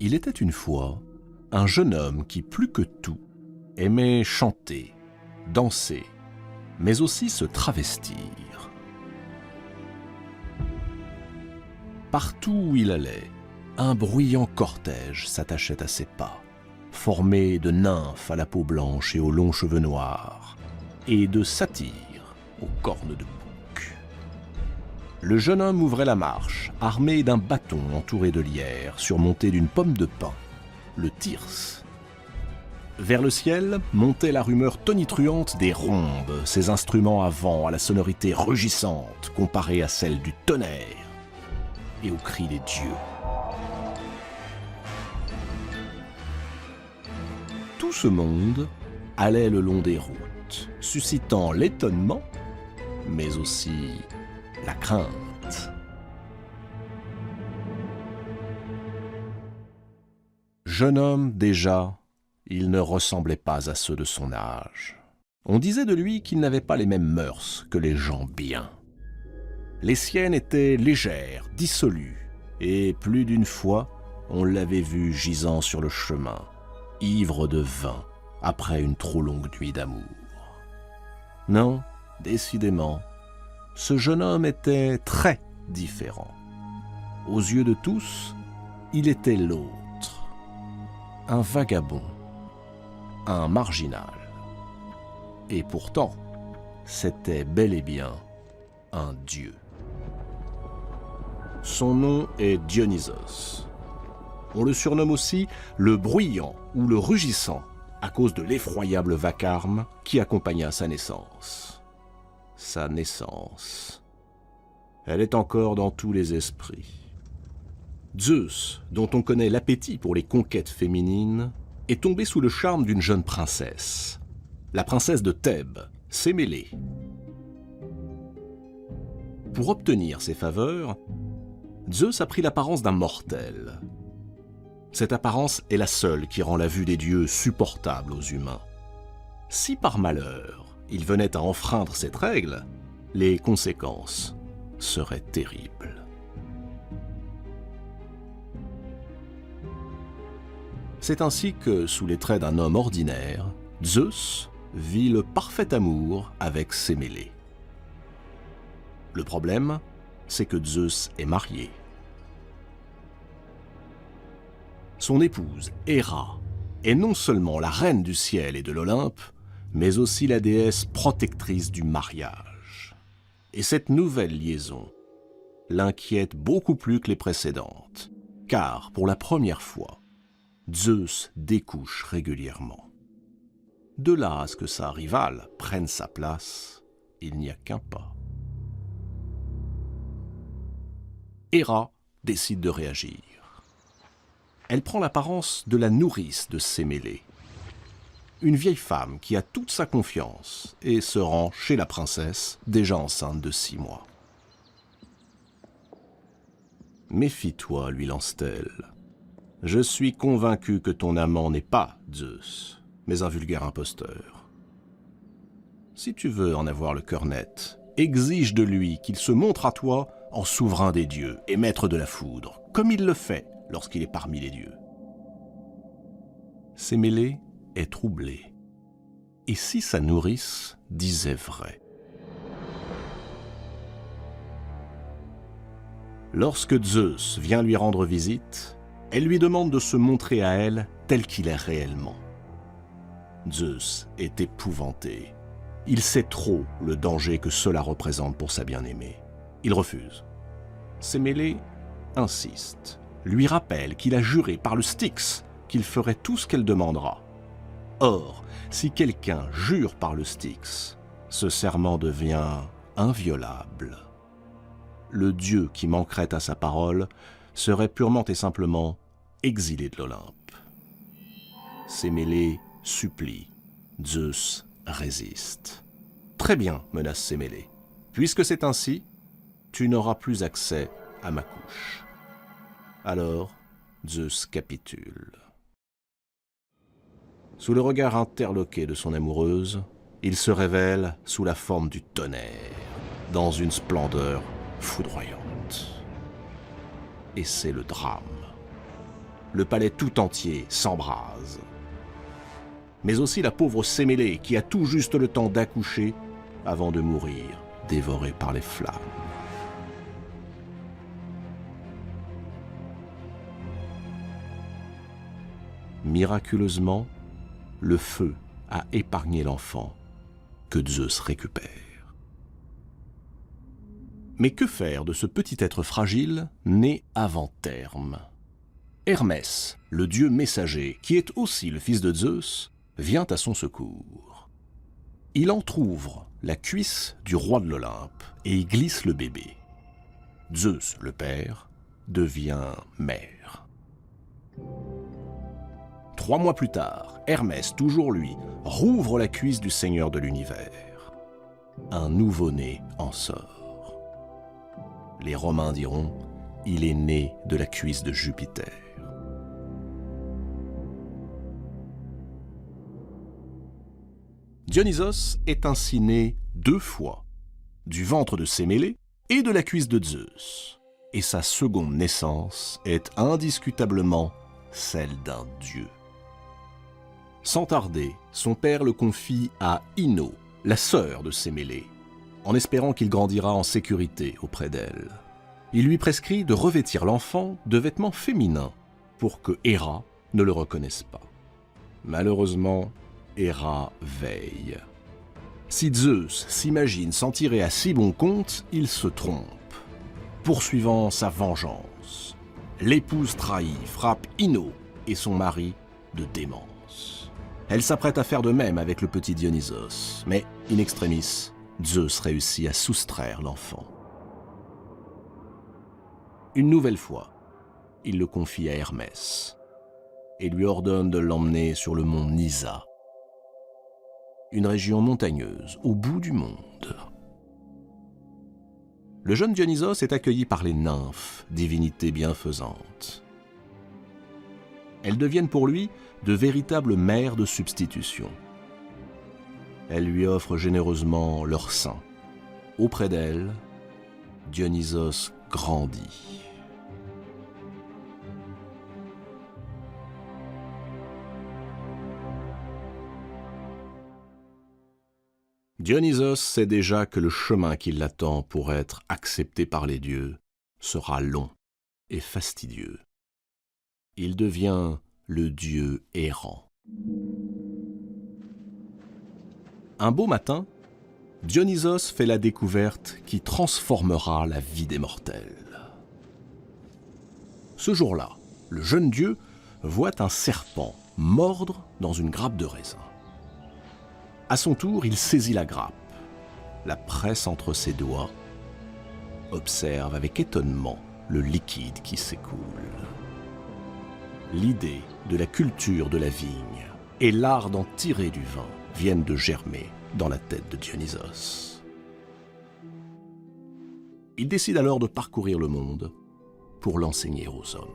Il était une fois un jeune homme qui, plus que tout, aimait chanter, danser, mais aussi se travestir. Partout où il allait, un bruyant cortège s'attachait à ses pas, formé de nymphes à la peau blanche et aux longs cheveux noirs, et de satyres aux cornes de bouc. Le jeune homme ouvrait la marche, armé d'un bâton entouré de lierre, surmonté d'une pomme de pin, le thyrse. Vers le ciel montait la rumeur tonitruante des rhombes, ces instruments à vent à la sonorité rugissante comparée à celle du tonnerre et aux cris des dieux. Tout ce monde allait le long des routes, suscitant l'étonnement, mais aussi la crainte. Jeune homme déjà, il ne ressemblait pas à ceux de son âge. On disait de lui qu'il n'avait pas les mêmes mœurs que les gens bien. Les siennes étaient légères, dissolues, et plus d'une fois, on l'avait vu gisant sur le chemin, ivre de vin, après une trop longue nuit d'amour. Non, décidément, ce jeune homme était très différent. Aux yeux de tous, il était l'autre, un vagabond, un marginal. Et pourtant, c'était bel et bien un dieu. Son nom est Dionysos. On le surnomme aussi le bruyant ou le rugissant à cause de l'effroyable vacarme qui accompagna sa naissance. Sa naissance. Elle est encore dans tous les esprits. Zeus, dont on connaît l'appétit pour les conquêtes féminines, est tombé sous le charme d'une jeune princesse, la princesse de Thèbes, Sémélé. Pour obtenir ses faveurs, Zeus a pris l'apparence d'un mortel. Cette apparence est la seule qui rend la vue des dieux supportable aux humains. Si par malheur, il venait à enfreindre cette règle, les conséquences seraient terribles. C'est ainsi que, sous les traits d'un homme ordinaire, Zeus vit le parfait amour avec Sémélé. Le problème, c'est que Zeus est marié. Son épouse, Héra, est non seulement la reine du ciel et de l'Olympe, mais aussi la déesse protectrice du mariage. Et cette nouvelle liaison l'inquiète beaucoup plus que les précédentes, car pour la première fois, Zeus découche régulièrement. De là à ce que sa rivale prenne sa place, il n'y a qu'un pas. Héra décide de réagir. Elle prend l'apparence de la nourrice de Sémélé, une vieille femme qui a toute sa confiance et se rend chez la princesse, déjà enceinte de 6 mois. « Méfie-toi, lui lance-t-elle. Je suis convaincu que ton amant n'est pas Zeus, mais un vulgaire imposteur. Si tu veux en avoir le cœur net, exige de lui qu'il se montre à toi en souverain des dieux et maître de la foudre, comme il le fait lorsqu'il est parmi les dieux. » Sémélé est troublé. Et si sa nourrice disait vrai? Lorsque Zeus vient lui rendre visite, elle lui demande de se montrer à elle tel qu'il est réellement. Zeus est épouvanté. Il sait trop le danger que cela représente pour sa bien-aimée. Il refuse. Sémélé insiste, lui rappelle qu'il a juré par le Styx qu'il ferait tout ce qu'elle demandera. Or, si quelqu'un jure par le Styx, ce serment devient inviolable. Le dieu qui manquerait à sa parole serait purement et simplement exilé de l'Olympe. Sémélé supplie. Zeus résiste. « Très bien, menace Sémélé. Puisque c'est ainsi, tu n'auras plus accès à ma couche. » Alors, Zeus capitule. Sous le regard interloqué de son amoureuse, il se révèle sous la forme du tonnerre, dans une splendeur foudroyante. Et c'est le drame. le palais tout entier s'embrase. Mais aussi la pauvre Sémélé qui a tout juste le temps d'accoucher avant de mourir, dévorée par les flammes. Miraculeusement, le feu a épargné l'enfant que Zeus récupère. Mais que faire de ce petit être fragile né avant terme? Hermès, le dieu messager, qui est aussi le fils de Zeus, vient à son secours. Il entr'ouvre la cuisse du roi de l'Olympe et y glisse le bébé. Zeus, le père, devient mère. 3 mois plus tard, Hermès, toujours lui, rouvre la cuisse du seigneur de l'univers. Un nouveau-né en sort. Les Romains diront, il est né de la cuisse de Jupiter. Dionysos est ainsi né 2 fois, du ventre de Sémélé et de la cuisse de Zeus. Et sa seconde naissance est indiscutablement celle d'un dieu. Sans tarder, son père le confie à Ino, la sœur de Sémélé, en espérant qu'il grandira en sécurité auprès d'elle. Il lui prescrit de revêtir l'enfant de vêtements féminins pour que Héra ne le reconnaisse pas. Malheureusement, Héra veille. Si Zeus s'imagine s'en tirer à si bon compte, il se trompe. Poursuivant sa vengeance, l'épouse trahie frappe Ino et son mari de démence. Elle s'apprête à faire de même avec le petit Dionysos, mais, in extremis, Zeus réussit à soustraire l'enfant. Une nouvelle fois, il le confie à Hermès et lui ordonne de l'emmener sur le mont Nysa, une région montagneuse au bout du monde. Le jeune Dionysos est accueilli par les nymphes, divinités bienfaisantes. Elles deviennent pour lui de véritables mères de substitution. Elles lui offrent généreusement leur sein. Auprès d'elles, Dionysos grandit. Dionysos sait déjà que le chemin qui l'attend pour être accepté par les dieux sera long et fastidieux. Il devient le dieu errant. Un beau matin, Dionysos fait la découverte qui transformera la vie des mortels. Ce jour-là, le jeune dieu voit un serpent mordre dans une grappe de raisin. À son tour, il saisit la grappe, la presse entre ses doigts, observe avec étonnement le liquide qui s'écoule. L'idée de la culture de la vigne et l'art d'en tirer du vin viennent de germer dans la tête de Dionysos. Il décide alors de parcourir le monde pour l'enseigner aux hommes.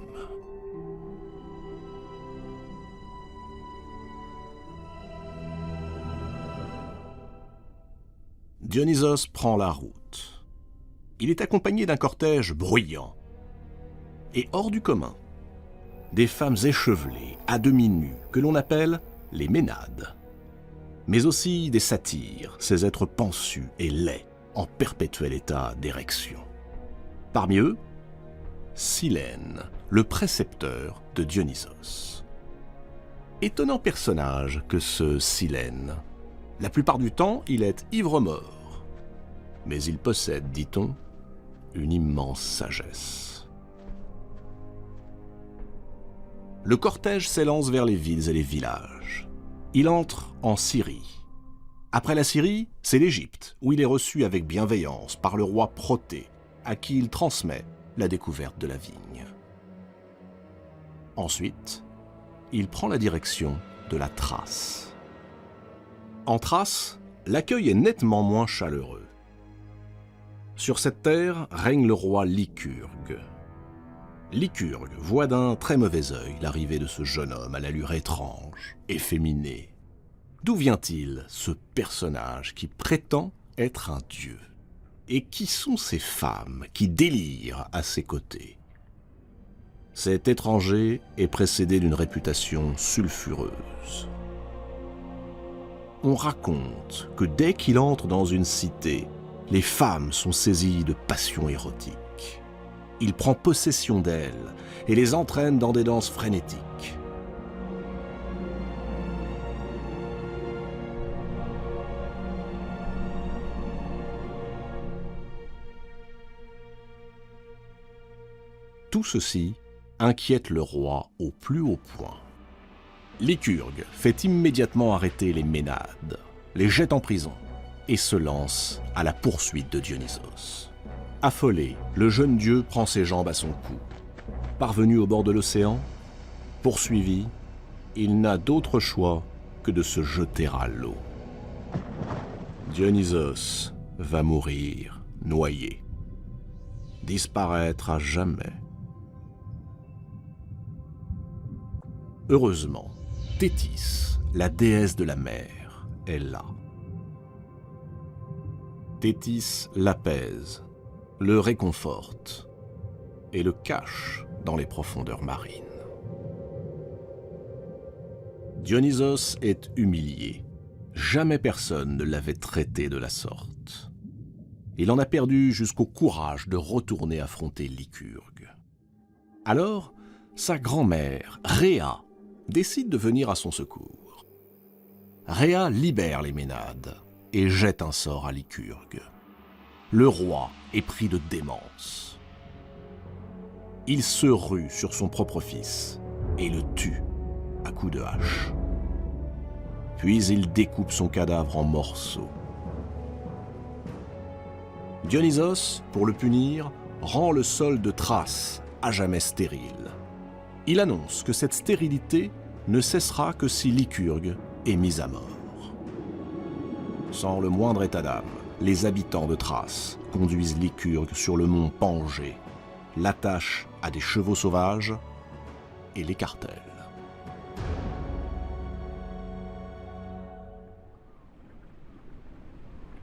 Dionysos prend la route. Il est accompagné d'un cortège bruyant et hors du commun. Des femmes échevelées, à demi nues, que l'on appelle les Ménades. Mais aussi des satyres, ces êtres pensus et laids, en perpétuel état d'érection. Parmi eux, Silène, le précepteur de Dionysos. Étonnant personnage que ce Silène. La plupart du temps, il est ivre-mort. Mais il possède, dit-on, une immense sagesse. Le cortège s'élance vers les villes et les villages. Il entre en Syrie. Après la Syrie, c'est l'Égypte, où il est reçu avec bienveillance par le roi Protée, à qui il transmet la découverte de la vigne. Ensuite, il prend la direction de la Thrace. En Thrace, l'accueil est nettement moins chaleureux. Sur cette terre règne le roi Lycurgue. Lycurgue voit d'un très mauvais œil l'arrivée de ce jeune homme à l'allure étrange, efféminée. D'où vient-il, ce personnage qui prétend être un dieu? Et qui sont ces femmes qui délirent à ses côtés? Cet étranger est précédé d'une réputation sulfureuse. On raconte que dès qu'il entre dans une cité, les femmes sont saisies de passions érotiques. Il prend possession d'elles et les entraîne dans des danses frénétiques. Tout ceci inquiète le roi au plus haut point. Lycurgue fait immédiatement arrêter les Ménades, les jette en prison et se lance à la poursuite de Dionysos. Affolé, le jeune dieu prend ses jambes à son cou. Parvenu au bord de l'océan, poursuivi, il n'a d'autre choix que de se jeter à l'eau. Dionysos va mourir noyé, disparaître à jamais. Heureusement, Thétis, la déesse de la mer, est là. Thétis l'apaise, le réconforte et le cache dans les profondeurs marines. Dionysos est humilié. Jamais personne ne l'avait traité de la sorte. Il en a perdu jusqu'au courage de retourner affronter Lycurgue. Alors, sa grand-mère, Rhéa, décide de venir à son secours. Rhéa libère les Ménades et jette un sort à Lycurgue. Le roi est pris de démence. Il se rue sur son propre fils et le tue à coups de hache. Puis il découpe son cadavre en morceaux. Dionysos, pour le punir, rend le sol de Thrace à jamais stérile. Il annonce que cette stérilité ne cessera que si Lycurgue est mis à mort. Sans le moindre état d'âme, les habitants de Thrace conduisent Lycurgue sur le mont Pangée, l'attachent à des chevaux sauvages et l'écartèlent.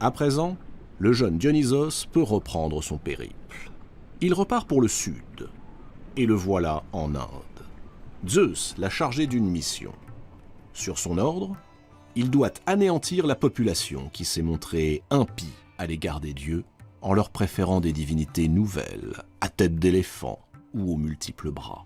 À présent, le jeune Dionysos peut reprendre son périple. Il repart pour le sud, et le voilà en Inde. Zeus l'a chargé d'une mission. Sur son ordre, il doit anéantir la population qui s'est montrée impie à l'égard des dieux en leur préférant des divinités nouvelles, à tête d'éléphant ou aux multiples bras.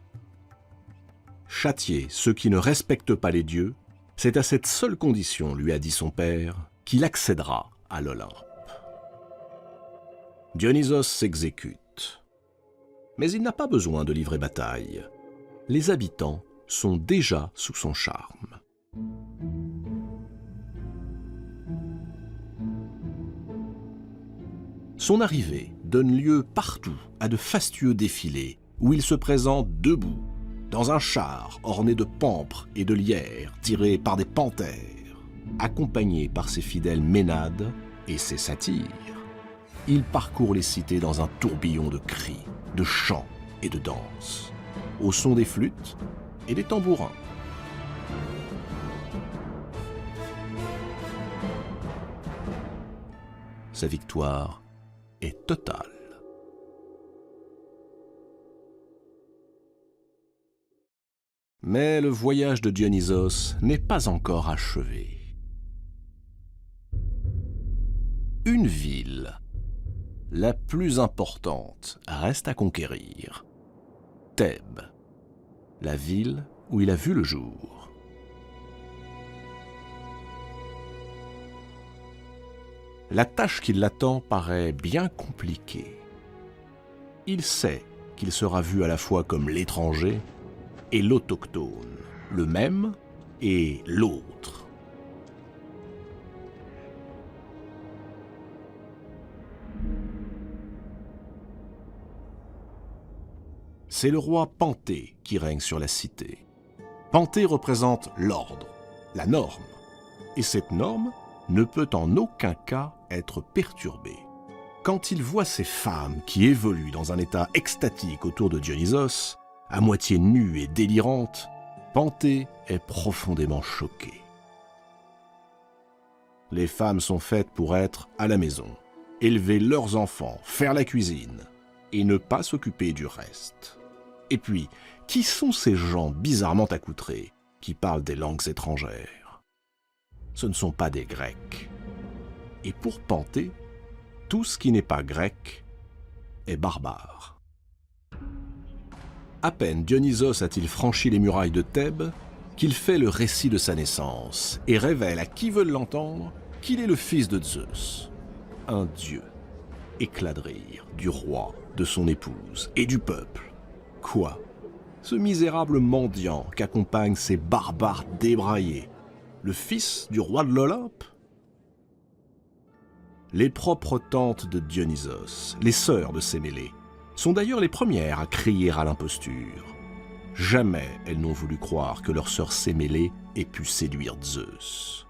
Châtier ceux qui ne respectent pas les dieux, c'est à cette seule condition, lui a dit son père, qu'il accédera à l'Olympe. Dionysos s'exécute. Mais il n'a pas besoin de livrer bataille. Les habitants sont déjà sous son charme. Son arrivée donne lieu partout à de fastueux défilés où il se présente debout, dans un char orné de pampres et de lierres tirés par des panthères, accompagné par ses fidèles Ménades et ses satyres. Il parcourt les cités dans un tourbillon de cris, de chants et de danses, au son des flûtes et des tambourins. Sa victoire est totale. Mais le voyage de Dionysos n'est pas encore achevé. Une ville, la plus importante, reste à conquérir. Thèbes, la ville où il a vu le jour. La tâche qui l'attend paraît bien compliquée. Il sait qu'il sera vu à la fois comme l'étranger et l'autochtone, le même et l'autre. C'est le roi Panthée qui règne sur la cité. Panthée représente l'ordre, la norme, et cette norme ne peut en aucun cas être perturbée. Quand il voit ces femmes qui évoluent dans un état extatique autour de Dionysos, à moitié nues et délirantes, Panthée est profondément choqué. Les femmes sont faites pour être à la maison, élever leurs enfants, faire la cuisine et ne pas s'occuper du reste. Et puis, qui sont ces gens bizarrement accoutrés qui parlent des langues étrangères? Ce ne sont pas des Grecs. Et pour Panthée, tout ce qui n'est pas grec est barbare. À peine Dionysos a-t-il franchi les murailles de Thèbes qu'il fait le récit de sa naissance et révèle à qui veut l'entendre qu'il est le fils de Zeus, un dieu. Éclat de rire du roi, de son épouse et du peuple. Quoi? Ce misérable mendiant qu'accompagnent ces barbares débraillés, le fils du roi de l'Olympe? Les propres tantes de Dionysos, les sœurs de Sémélé, sont d'ailleurs les premières à crier à l'imposture. Jamais elles n'ont voulu croire que leur sœur Sémélé ait pu séduire Zeus.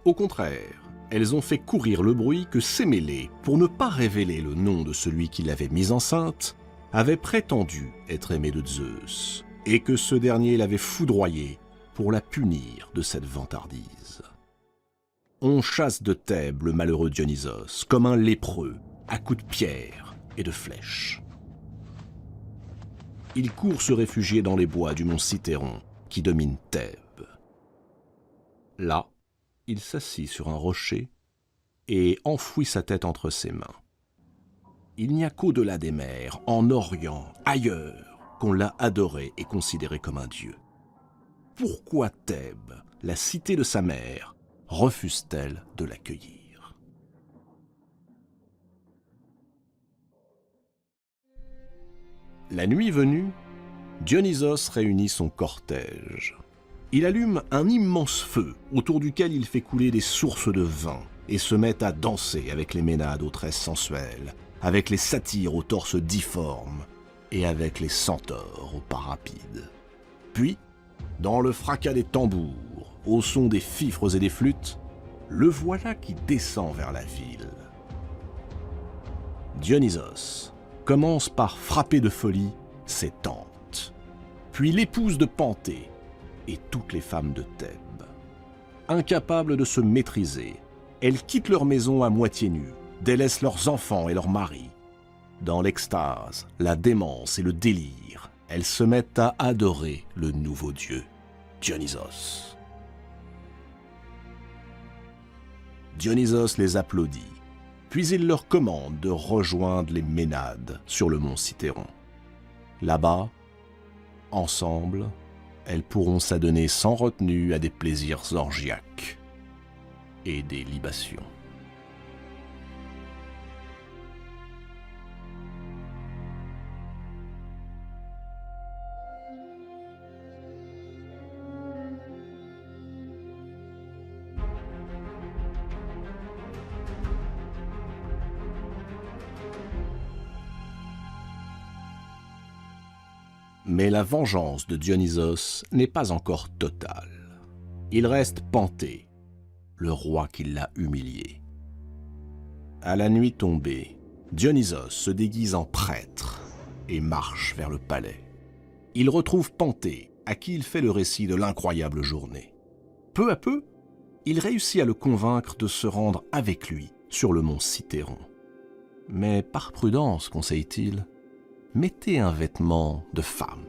Au contraire, elles ont fait courir le bruit que Sémélé, pour ne pas révéler le nom de celui qui l'avait mise enceinte, avait prétendu être aimé de Zeus, et que ce dernier l'avait foudroyé pour la punir de cette vantardise. On chasse de Thèbes le malheureux Dionysos comme un lépreux, à coups de pierre et de flèches. Il court se réfugier dans les bois du mont Cithéron, qui domine Thèbes. Là, il s'assit sur un rocher et enfouit sa tête entre ses mains. Il n'y a qu'au-delà des mers, en Orient, ailleurs, qu'on l'a adoré et considéré comme un dieu. Pourquoi Thèbes, la cité de sa mère, refuse-t-elle de l'accueillir? La nuit venue, Dionysos réunit son cortège. Il allume un immense feu autour duquel il fait couler des sources de vin et se met à danser avec les ménades aux tresses sensuelles, avec les satyres aux torses difformes et avec les centaures aux pas rapides. Puis, dans le fracas des tambours, au son des fifres et des flûtes, le voilà qui descend vers la ville. Dionysos commence par frapper de folie ses tantes, puis l'épouse de Panthée et toutes les femmes de Thèbes. Incapables de se maîtriser, elles quittent leur maison à moitié nues, délaissent leurs enfants et leurs maris. Dans l'extase, la démence et le délire, elles se mettent à adorer le nouveau dieu, Dionysos. Dionysos les applaudit, puis il leur commande de rejoindre les Ménades sur le mont Cithéron. Là-bas, ensemble, elles pourront s'adonner sans retenue à des plaisirs orgiaques et des libations. Mais la vengeance de Dionysos n'est pas encore totale. Il reste Panthée, le roi qui l'a humilié. À la nuit tombée, Dionysos se déguise en prêtre et marche vers le palais. Il retrouve Panthée, à qui il fait le récit de l'incroyable journée. Peu à peu, il réussit à le convaincre de se rendre avec lui sur le mont Cithéron. Mais par prudence, conseille-t-il, mettez un vêtement de femme.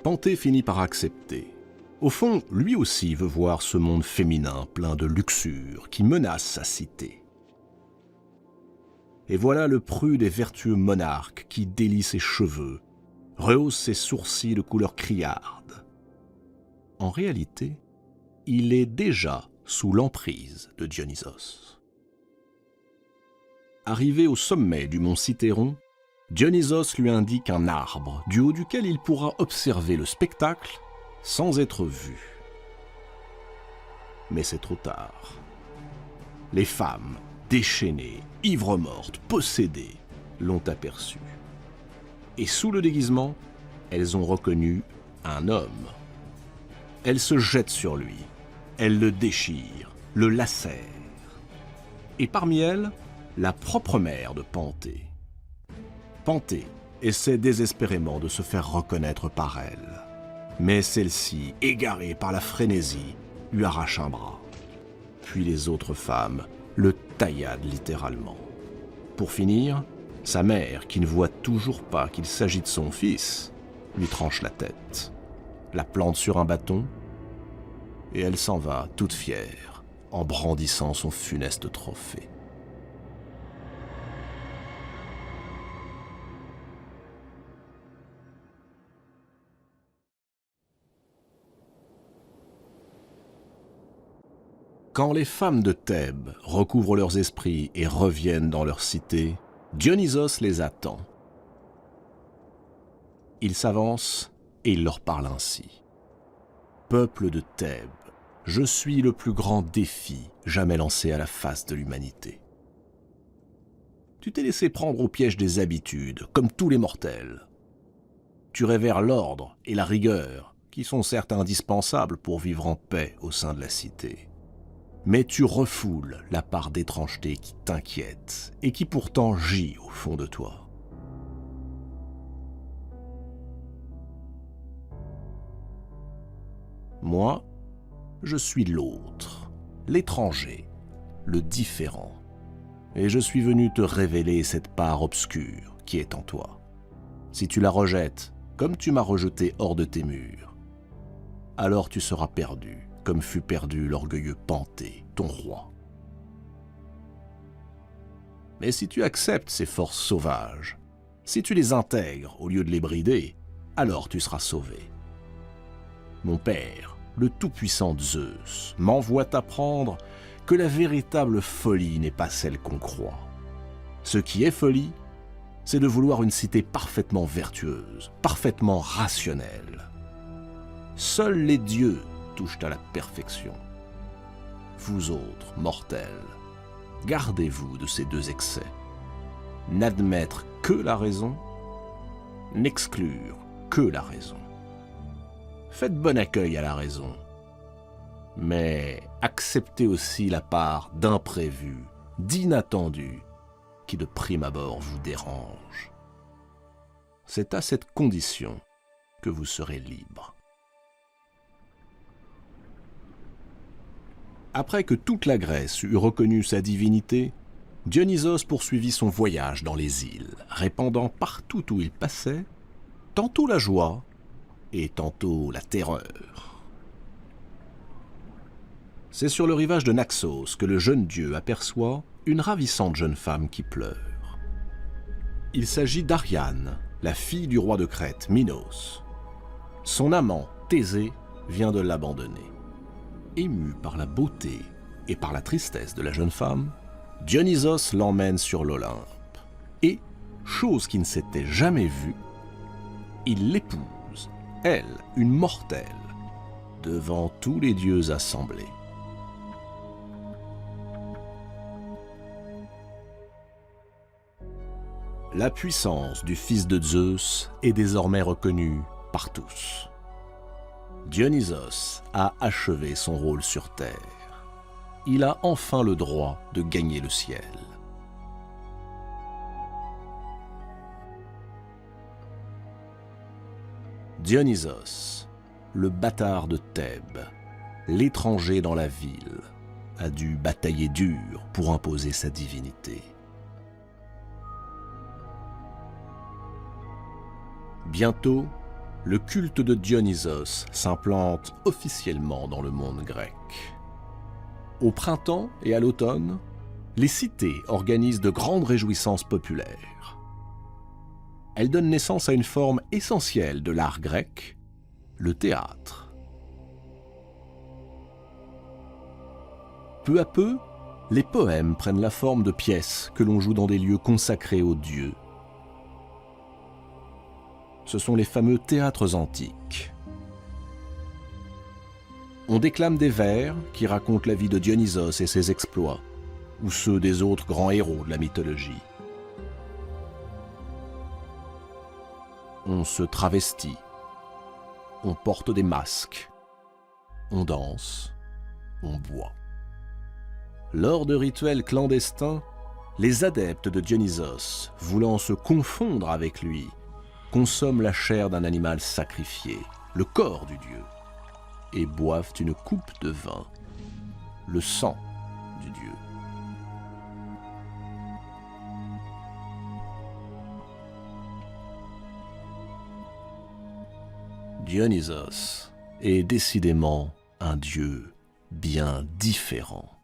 Panthée finit par accepter. Au fond, lui aussi veut voir ce monde féminin plein de luxure qui menace sa cité. Et voilà le prude et vertueux monarque qui délie ses cheveux, rehausse ses sourcils de couleur criarde. En réalité, il est déjà sous l'emprise de Dionysos. Arrivé au sommet du mont Cithéron, Dionysos lui indique un arbre du haut duquel il pourra observer le spectacle sans être vu. Mais c'est trop tard. Les femmes, déchaînées, ivres-mortes, possédées, l'ont aperçu. Et sous le déguisement, elles ont reconnu un homme. Elles se jettent sur lui, elles le déchirent, le lacèrent. Et parmi elles, la propre mère de Panthée. Panthée essaie désespérément de se faire reconnaître par elle. Mais celle-ci, égarée par la frénésie, lui arrache un bras. Puis les autres femmes le tailladent littéralement. Pour finir, Sa mère, qui ne voit toujours pas qu'il s'agit de son fils, lui tranche la tête, la plante sur un bâton, et elle s'en va toute fière, en brandissant son funeste trophée. Quand les femmes de Thèbes recouvrent leurs esprits et reviennent dans leur cité, Dionysos les attend. Il s'avance et il leur parle ainsi. « Peuple de Thèbes, je suis le plus grand défi jamais lancé à la face de l'humanité. Tu t'es laissé prendre au piège des habitudes, comme tous les mortels. Tu révères l'ordre et la rigueur, qui sont certes indispensables pour vivre en paix au sein de la cité. Mais tu refoules la part d'étrangeté qui t'inquiète et qui pourtant gît au fond de toi. Moi, je suis l'autre, l'étranger, le différent. Et je suis venu te révéler cette part obscure qui est en toi. Si tu la rejettes, comme tu m'as rejeté hors de tes murs, alors tu seras perdu, comme fut perdu l'orgueilleux Panthée, ton roi. Mais si tu acceptes ces forces sauvages, si tu les intègres au lieu de les brider, alors tu seras sauvé. Mon père, le tout-puissant Zeus, m'envoie t'apprendre que la véritable folie n'est pas celle qu'on croit. Ce qui est folie, c'est de vouloir une cité parfaitement vertueuse, parfaitement rationnelle. Seuls les dieux touchent à la perfection. Vous autres, mortels, gardez-vous de ces deux excès. N'admettre que la raison, n'exclure que la raison. Faites bon accueil à la raison, mais acceptez aussi la part d'imprévu, d'inattendu, qui de prime abord vous dérange. C'est à cette condition que vous serez libre. Après que toute la Grèce eut reconnu sa divinité, Dionysos poursuivit son voyage dans les îles, répandant partout où il passait, tantôt la joie et tantôt la terreur. C'est sur le rivage de Naxos que le jeune dieu aperçoit une ravissante jeune femme qui pleure. Il s'agit d'Ariane, la fille du roi de Crète, Minos. Son amant, Thésée, vient de l'abandonner. Ému par la beauté et par la tristesse de la jeune femme, Dionysos l'emmène sur l'Olympe. Et, chose qui ne s'était jamais vue, il l'épouse, elle, une mortelle, devant tous les dieux assemblés. La puissance du fils de Zeus est désormais reconnue par tous. Dionysos a achevé son rôle sur Terre. Il a enfin le droit de gagner le ciel. Dionysos, le bâtard de Thèbes, l'étranger dans la ville, a dû batailler dur pour imposer sa divinité. Bientôt, le culte de Dionysos s'implante officiellement dans le monde grec. Au printemps et à l'automne, les cités organisent de grandes réjouissances populaires. Elles donnent naissance à une forme essentielle de l'art grec, le théâtre. Peu à peu, les poèmes prennent la forme de pièces que l'on joue dans des lieux consacrés aux dieux. Ce sont les fameux théâtres antiques. On déclame des vers qui racontent la vie de Dionysos et ses exploits, ou ceux des autres grands héros de la mythologie. On se travestit, on porte des masques, on danse, on boit. Lors de rituels clandestins, les adeptes de Dionysos, voulant se confondre avec lui, consomment la chair d'un animal sacrifié, le corps du dieu, et boivent une coupe de vin, le sang du dieu. Dionysos est décidément un dieu bien différent.